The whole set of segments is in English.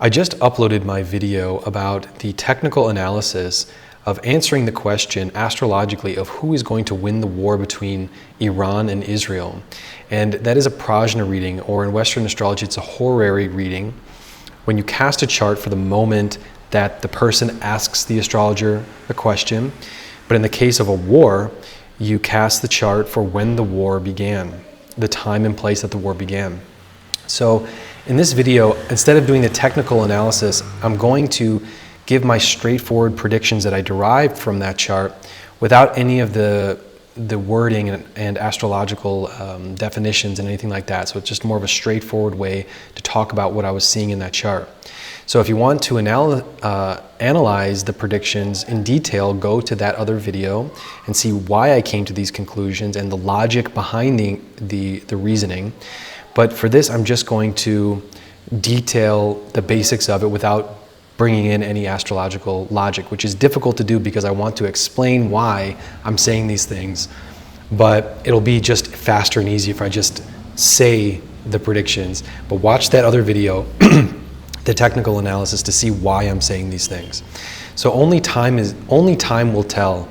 I just uploaded my video about the technical analysis of answering the question astrologically of who is going to win the war between Iran and Israel. And that is a prajna reading, or in Western astrology, it's a horary reading. When you cast a chart for the moment that the person asks the astrologer a question, but in the case of a war, you cast the chart for when the war began, the time and place that the war began. So in this video, instead of doing the technical analysis, I'm going to give my straightforward predictions that I derived from that chart without any of the wording and astrological definitions and anything like that. So it's just more of a straightforward way to talk about what I was seeing in that chart. So if you want to analyze the predictions in detail, go to that other video and see why I came to these conclusions and the logic behind the reasoning. But for this, I'm just going to detail the basics of it without bringing in any astrological logic, which is difficult to do because I want to explain why I'm saying these things. But it'll be just faster and easier if I just say the predictions. But watch that other video, the technical analysis, to see why I'm saying these things. So only time will tell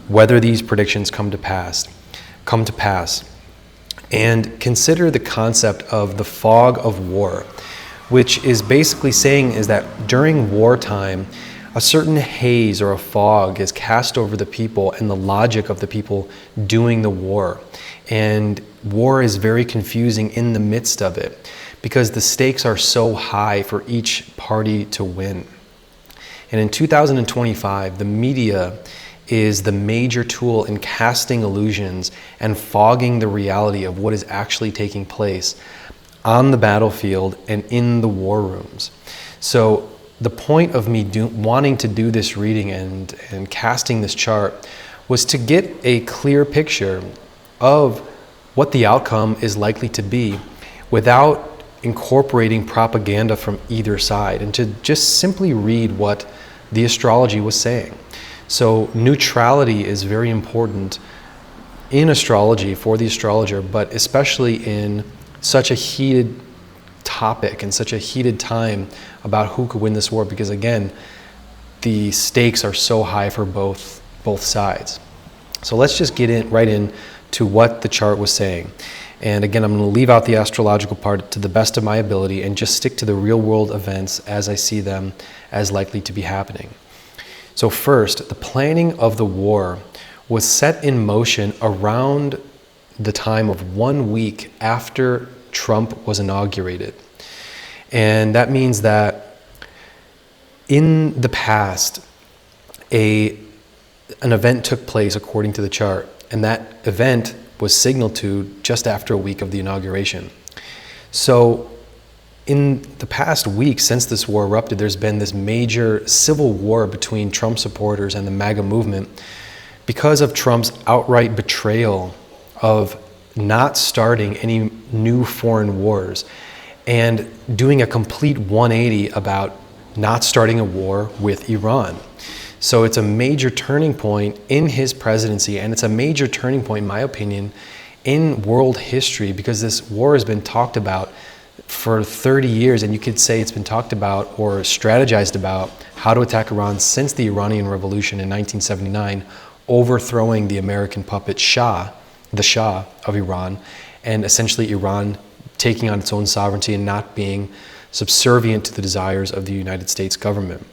whether these predictions come to pass. And consider the concept of the fog of war, which is basically saying is that during wartime, a certain haze or a fog is cast over the people and the logic of the people doing the war. And war is very confusing in the midst of it because the stakes are so high for each party to win. And in 2025, the media is the major tool in casting illusions and fogging the reality of what is actually taking place on the battlefield and in the war rooms. So the point of me wanting to do this reading and casting this chart was to get a clear picture of what the outcome is likely to be without incorporating propaganda from either side, and to just simply read what the astrology was saying. So neutrality is very important in astrology for the astrologer, but especially in such a heated topic and such a heated time about who could win this war, because again, the stakes are so high for both sides. So let's just get right in to what the chart was saying. And again, I'm going to leave out the astrological part to the best of my ability and just stick to the real world events as I see them as likely to be happening. So first, the planning of the war was set in motion around the time of 1 week after Trump was inaugurated. And that means that in the past, an event took place according to the chart, and that event was signaled to just after a week of the inauguration. So in the past week since this war erupted, there's been this major civil war between Trump supporters and the MAGA movement because of Trump's outright betrayal of not starting any new foreign wars and doing a complete 180 about not starting a war with Iran. So it's a major turning point in his presidency, and it's a major turning point, in my opinion, in world history, because this war has been talked about for 30 years, and you could say it's been talked about or strategized about how to attack Iran since the Iranian Revolution in 1979, overthrowing the American puppet Shah, the Shah of Iran, and essentially Iran taking on its own sovereignty and not being subservient to the desires of the United States government.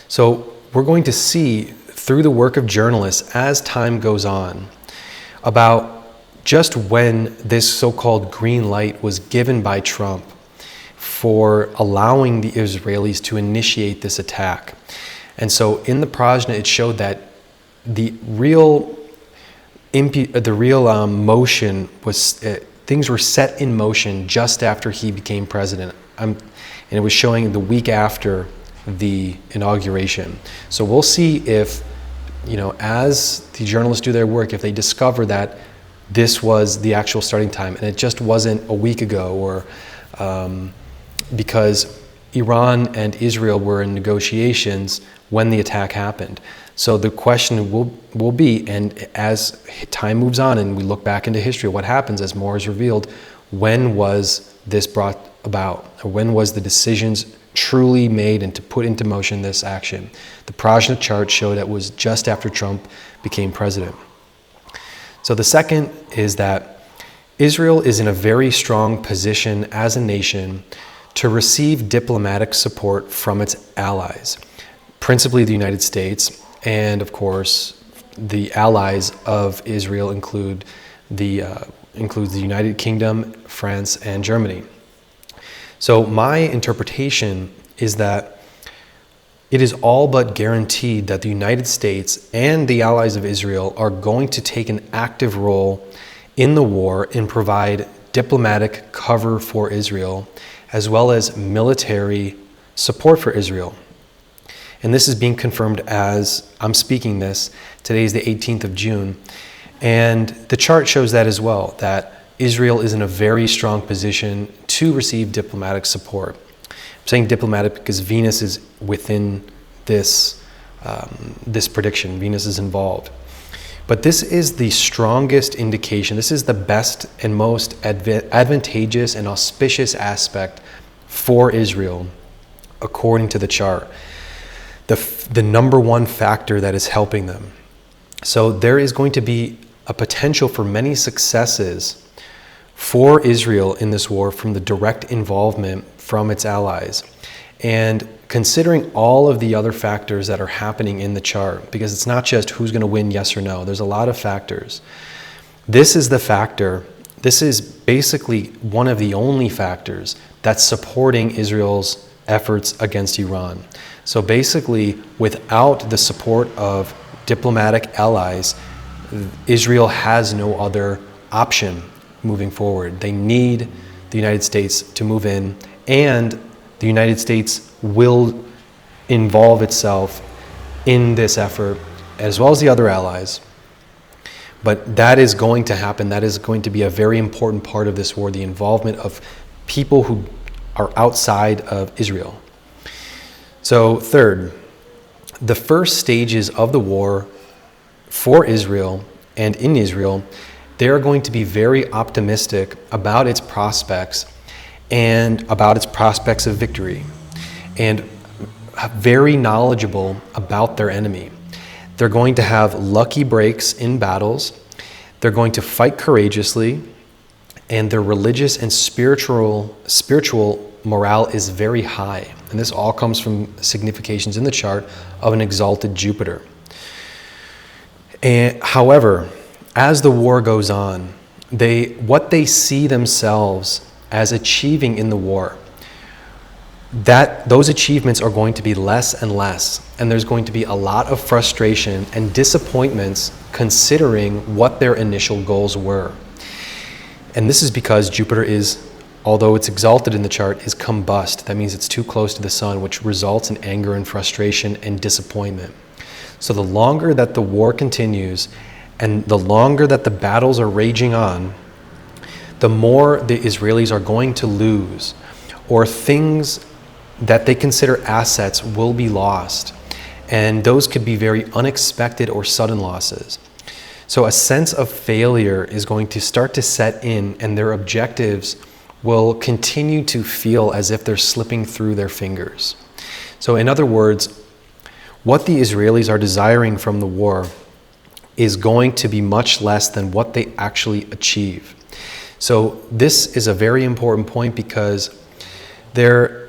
So we're going to see through the work of journalists as time goes on about just when this so-called green light was given by Trump for allowing the Israelis to initiate this attack. And so in the prajna, it showed that the real motion was, things were set in motion just after he became president. And it was showing the week after the inauguration. So we'll see if, as the journalists do their work, if they discover that this was the actual starting time and it just wasn't a week ago, or because Iran and Israel were in negotiations when the attack happened. So the question will be, and as time moves on and we look back into history, what happens as more is revealed, when was this brought about? Or when was the decisions truly made and to put into motion this action. The Prajna chart showed that was just after Trump became president. So the second is that Israel is in a very strong position as a nation to receive diplomatic support from its allies, principally the United States, and of course the allies of Israel includes the United Kingdom, France, and Germany. So my interpretation is that it is all but guaranteed that the United States and the allies of Israel are going to take an active role in the war and provide diplomatic cover for Israel, as well as military support for Israel. And this is being confirmed as I'm speaking this. Today is the 18th of June. And the chart shows that as well, that Israel is in a very strong position to receive diplomatic support. I'm saying diplomatic because Venus is within this prediction. Venus is involved. But this is the strongest indication. This is the best and most advantageous and auspicious aspect for Israel, according to the chart. The number one factor that is helping them. So there is going to be a potential for many successes for Israel in this war from the direct involvement from its allies. And considering all of the other factors that are happening in the chart, because it's not just who's going to win, yes or no, there's a lot of factors. This is the factor, this is basically one of the only factors that's supporting Israel's efforts against Iran. So basically, without the support of diplomatic allies, Israel has no other option moving forward. They need the United States to move in, and the United States will involve itself in this effort, as well as the other allies. But that is going to happen. That is going to be a very important part of this war, the involvement of people who are outside of Israel. So third, the first stages of the war for Israel and in Israel, they're going to be very optimistic about its prospects and about its prospects of victory, and very knowledgeable about their enemy. They're going to have lucky breaks in battles. They're going to fight courageously, and their religious and spiritual morale is very high. And this all comes from significations in the chart of an exalted Jupiter. And however, as the war goes on, what they see themselves as achieving in the war, that those achievements are going to be less and less, and there's going to be a lot of frustration and disappointments considering what their initial goals were. And this is because Jupiter is, although it's exalted in the chart, is combust. That means it's too close to the sun, which results in anger and frustration and disappointment. So the longer that the war continues and the longer that the battles are raging on, the more the Israelis are going to lose, or things that they consider assets will be lost. And those could be very unexpected or sudden losses. So a sense of failure is going to start to set in, and their objectives will continue to feel as if they're slipping through their fingers. So in other words, what the Israelis are desiring from the war is going to be much less than what they actually achieve. So this is a very important point because there's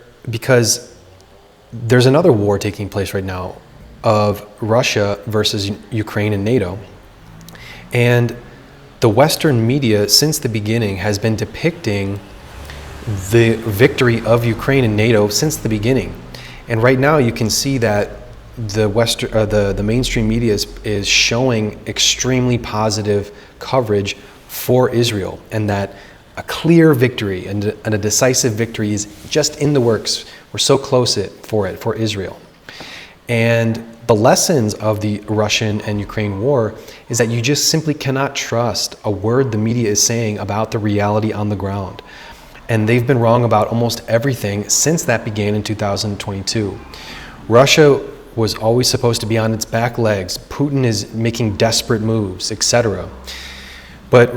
another war taking place right now of Russia versus Ukraine and NATO. And the Western media since the beginning has been depicting the victory of Ukraine and NATO since the beginning. And right now you can see that the mainstream media is showing extremely positive coverage for Israel, and that a clear victory and a decisive victory is just in the works. We're so close for Israel. And the lessons of the Russian and Ukraine war is that you just simply cannot trust a word the media is saying about the reality on the ground. And they've been wrong about almost everything since that began in 2022. Russia was always supposed to be on its back legs. Putin is making desperate moves, etc. But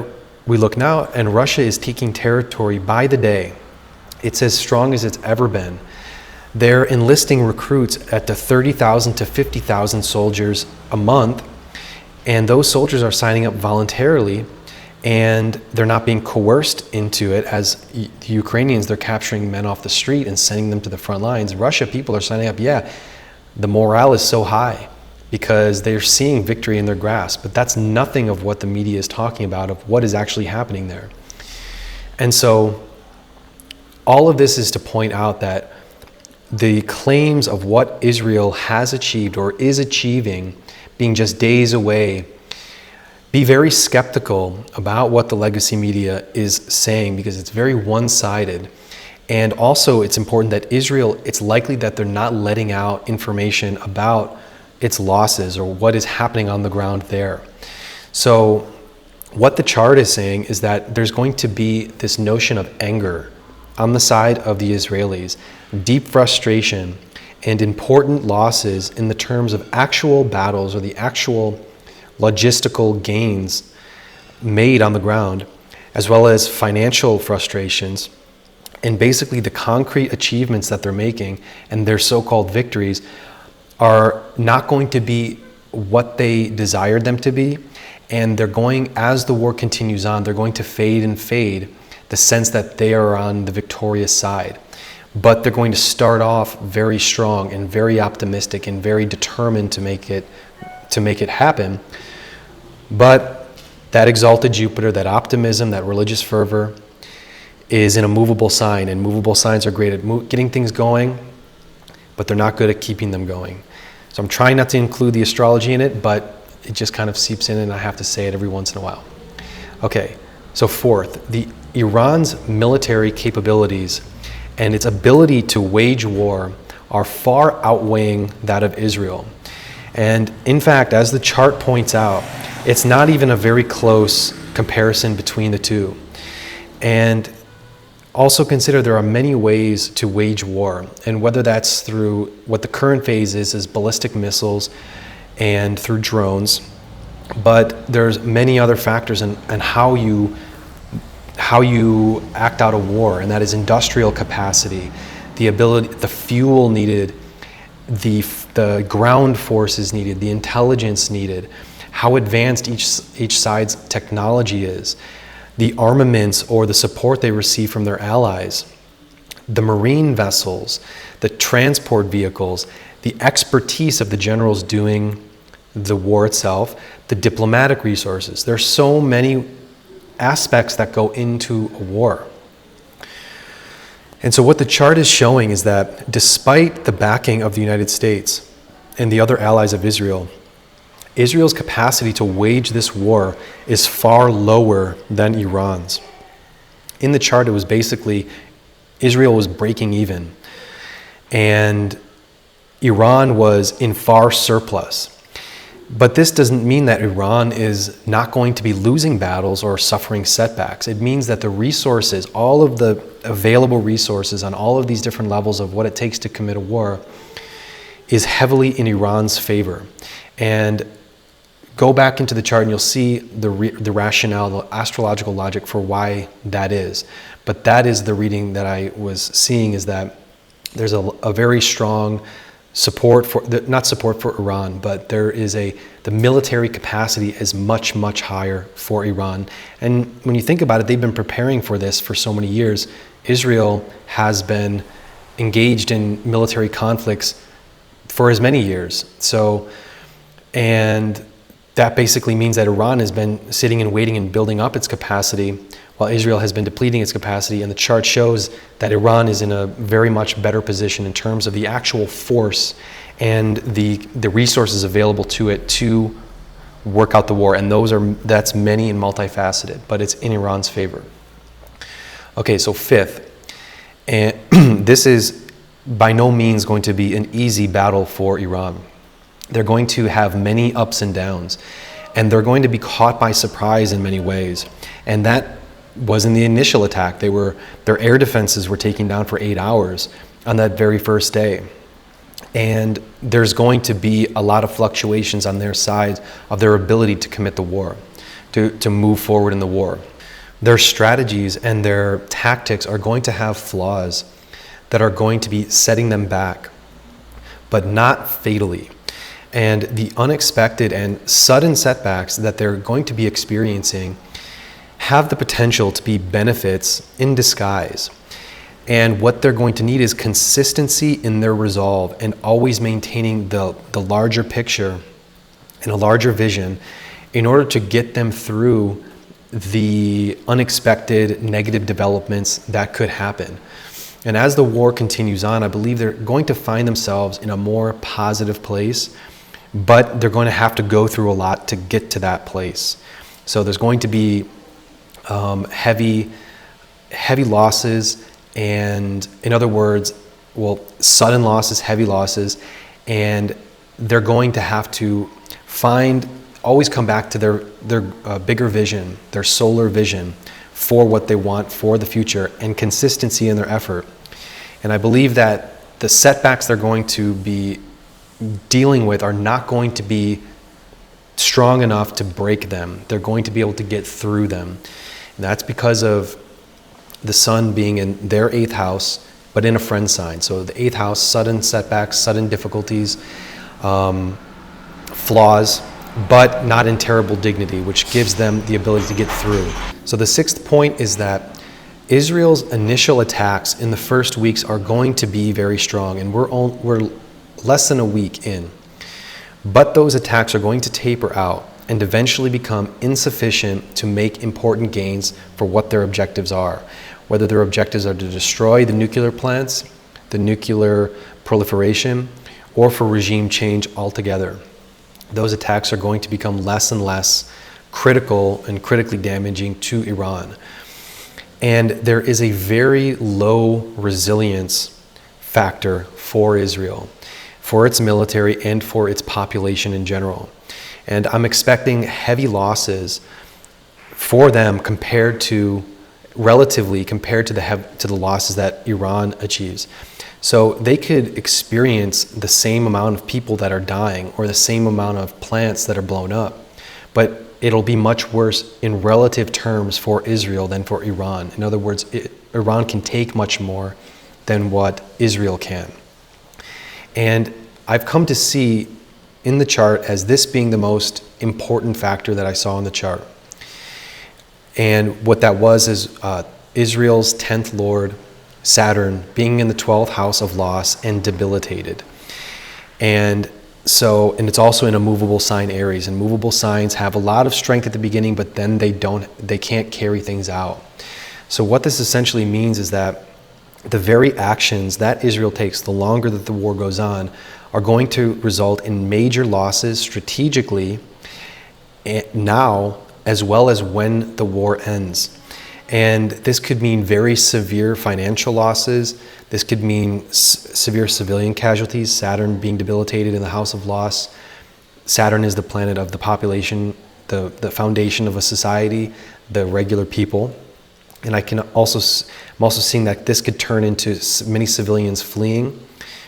we look now, and Russia is taking territory by the day. It's as strong as it's ever been. they're enlisting recruits at the 30,000 to 50,000 soldiers a month, and those soldiers are signing up voluntarily, and they're not being coerced into it. As the Ukrainians, they're capturing men off the street and sending them to the front lines. Russia people are signing up. Yeah, the morale is so high because they're seeing victory in their grasp, but that's nothing of what the media is talking about, of what is actually happening there. And so all of this is to point out that the claims of what Israel has achieved or is achieving, being just days away, be very skeptical about what the legacy media is saying, because it's very one-sided. And also it's important that Israel, it's likely that they're not letting out information about its losses or what is happening on the ground there. So what the chart is saying is that there's going to be this notion of anger on the side of the Israelis, deep frustration, and important losses in the terms of actual battles or the actual logistical gains made on the ground, as well as financial frustrations, and basically the concrete achievements that they're making and their so-called victories are not going to be what they desired them to be. And they're going, as the war continues on, they're going to fade and fade the sense that they are on the victorious side. But they're going to start off very strong and very optimistic and very determined to make it happen. But that exalted Jupiter, that optimism, that religious fervor is in a movable sign, and movable signs are great at getting things going, but they're not good at keeping them going. So I'm trying not to include the astrology in it, but it just kind of seeps in and I have to say it every once in a while. Okay, so fourth, Iran's military capabilities and its ability to wage war are far outweighing that of Israel. And in fact, as the chart points out, it's not even a very close comparison between the two. And also consider there are many ways to wage war, and whether that's through what the current phase is ballistic missiles and through drones, but there's many other factors in how you act out a war, and that is industrial capacity, the ability, the fuel needed, the ground forces needed, the intelligence needed, how advanced each side's technology is, the armaments or the support they receive from their allies, the marine vessels, the transport vehicles, the expertise of the generals doing the war itself, the diplomatic resources. There's so many aspects that go into a war. And so what the chart is showing is that despite the backing of the United States and the other allies of Israel, Israel's capacity to wage this war is far lower than Iran's. In the chart, it was basically Israel was breaking even, and Iran was in far surplus. But this doesn't mean that Iran is not going to be losing battles or suffering setbacks. It means that the resources, all of the available resources on all of these different levels of what it takes to commit a war is heavily in Iran's favor. And go back into the chart and you'll see the rationale, the astrological logic for why that is. But that is the reading that I was seeing, is that there's a very strong support for, not support for Iran, but there is the military capacity is much, much higher for Iran. And when you think about it, they've been preparing for this for so many years. Israel has been engaged in military conflicts for as many years. So, and that basically means that Iran has been sitting and waiting and building up its capacity while Israel has been depleting its capacity. And the chart shows that Iran is in a very much better position in terms of the actual force and the resources available to it to work out the war. And that's many and multifaceted, but it's in Iran's favor. Okay, so fifth, and this is by no means going to be an easy battle for Iran. They're going to have many ups and downs, and they're going to be caught by surprise in many ways. And that was in the initial attack. Their air defenses were taken down for 8 hours on that very first day. And there's going to be a lot of fluctuations on their side of their ability to commit the war, to move forward in the war. Their strategies and their tactics are going to have flaws. that are going to be setting them back, but not fatally. And the unexpected and sudden setbacks that they're going to be experiencing have the potential to be benefits in disguise. And what they're going to need is consistency in their resolve and always maintaining the larger picture and a larger vision in order to get them through the unexpected negative developments that could happen. And as the war continues on, I believe they're going to find themselves in a more positive place, but they're going to have to go through a lot to get to that place. So there's going to be heavy losses, and in other words, sudden losses, heavy losses, and they're going to have to always come back to their bigger vision, their solar vision for what they want for the future, and consistency in their effort. And I believe that the setbacks they're going to be dealing with are not going to be strong enough to break them. They're going to be able to get through them. And that's because of the sun being in their 8th house, but in a friend sign. So the 8th house, sudden setbacks, sudden difficulties, flaws, but not in terrible dignity, which gives them the ability to get through. So the 6th point is that Israel's initial attacks in the first weeks are going to be very strong, and we're less than a week in. But those attacks are going to taper out and eventually become insufficient to make important gains for what their objectives are. Whether their objectives are to destroy the nuclear plants, the nuclear proliferation, or for regime change altogether. Those attacks are going to become less and less critical and critically damaging to Iran. And there is a very low resilience factor for Israel, for its military and for its population in general. And I'm expecting heavy losses for them relatively compared to the losses that Iran achieves. So they could experience the same amount of people that are dying or the same amount of plants that are blown up, but it'll be much worse in relative terms for Israel than for Iran. In other words, Iran can take much more than what Israel can. And I've come to see in the chart as this being the most important factor that I saw in the chart. And what that was is Israel's 10th Lord, Saturn, being in the 12th house of loss and debilitated. And it's also in a movable sign Aries, and movable signs have a lot of strength at the beginning, but then they can't carry things out. So what this essentially means is that the very actions that Israel takes, the longer that the war goes on, are going to result in major losses strategically now, as well as when the war ends. And this could mean very severe financial losses. This could mean severe civilian casualties, Saturn being debilitated in the house of loss. Saturn is the planet of the population, the foundation of a society, the regular people. And I'm also seeing that this could turn into many civilians fleeing,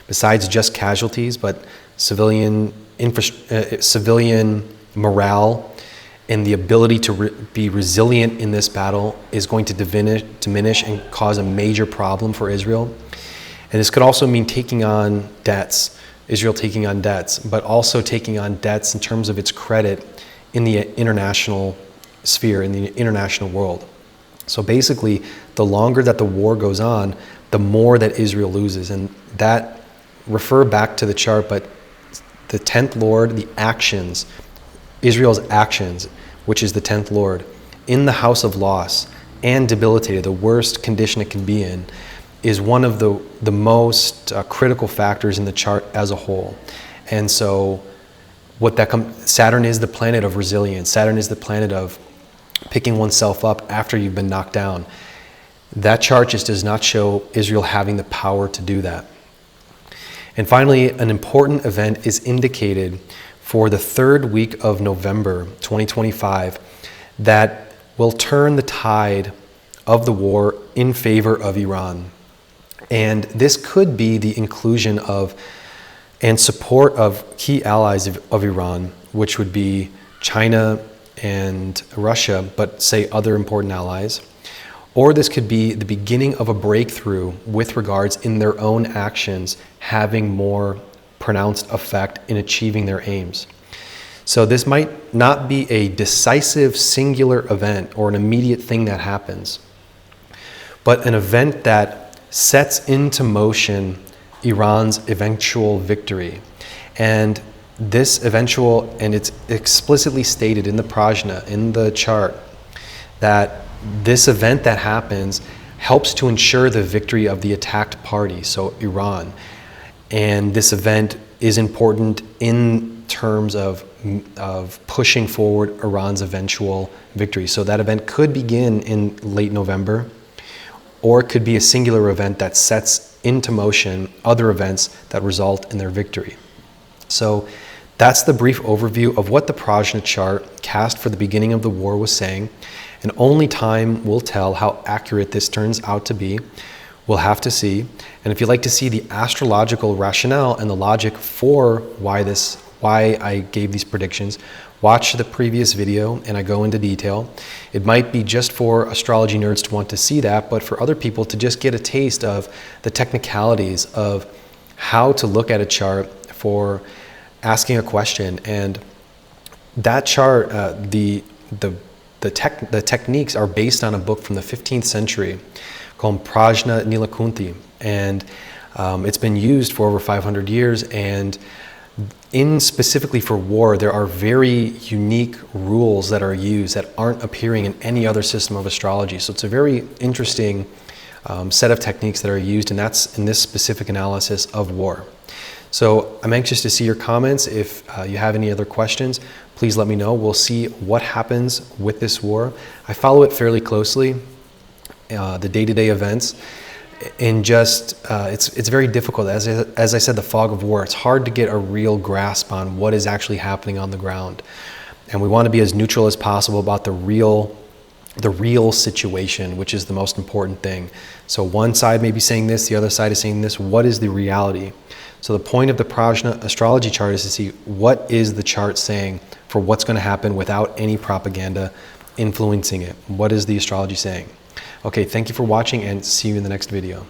besides just casualties, but civilian morale and the ability to be resilient in this battle is going to diminish and cause a major problem for Israel. And this could also mean taking on debts, Israel taking on debts, but also taking on debts in terms of its credit in the international sphere, in the international world. So basically, the longer that the war goes on, the more that Israel loses. And that, refer back to the chart, but the 10th Lord, the actions, Israel's actions, which is the 10th Lord, in the house of loss and debilitated, the worst condition it can be in, is one of the most critical factors in the chart as a whole. And so Saturn is the planet of resilience. Saturn is the planet of picking oneself up after you've been knocked down. That chart just does not show Israel having the power to do that. And finally, an important event is indicated for the 3rd week of November 2025 that will turn the tide of the war in favor of Iran. And this could be the inclusion of and support of key allies of Iran, which would be China and Russia, but say other important allies, Or this could be the beginning of a breakthrough with regards in their own actions having more pronounced effect in achieving their aims. So this might not be a decisive singular event or an immediate thing that happens, but an event that sets into motion Iran's eventual victory. And this eventual, and it's explicitly stated in the prajna, in the chart, that this event that happens helps to ensure the victory of the attacked party, so Iran. And this event is important in terms of pushing forward Iran's eventual victory. So that event could begin in late November, or it could be a singular event that sets into motion other events that result in their victory. So that's the brief overview of what the prajna chart cast for the beginning of the war was saying, and only time will tell how accurate this turns out to be. We'll have to see. And if you'd like to see the astrological rationale and the logic for why I gave these predictions, watch the previous video and I go into detail. It might be just for astrology nerds to want to see that, but for other people to just get a taste of the technicalities of how to look at a chart for asking a question. And that chart, the techniques are based on a book from the 15th century called Prajna Nilakunti, and it's been used for over 500 years. And in specifically for war, there are very unique rules that are used that aren't appearing in any other system of astrology. So it's a very interesting set of techniques that are used, and that's in this specific analysis of war. So I'm anxious to see your comments. If you have any other questions, please let me know. We'll see what happens with this war. I follow it fairly closely, the day-to-day events, and just it's very difficult. As I said, the fog of war, it's hard to get a real grasp on what is actually happening on the ground. And we want to be as neutral as possible about the real situation, which is the most important thing. So one side may be saying this, the other side is saying this. What is the reality? So the point of the Prajna astrology chart is to see what is the chart saying for what's going to happen without any propaganda influencing it. What is the astrology saying? Okay, thank you for watching and see you in the next video.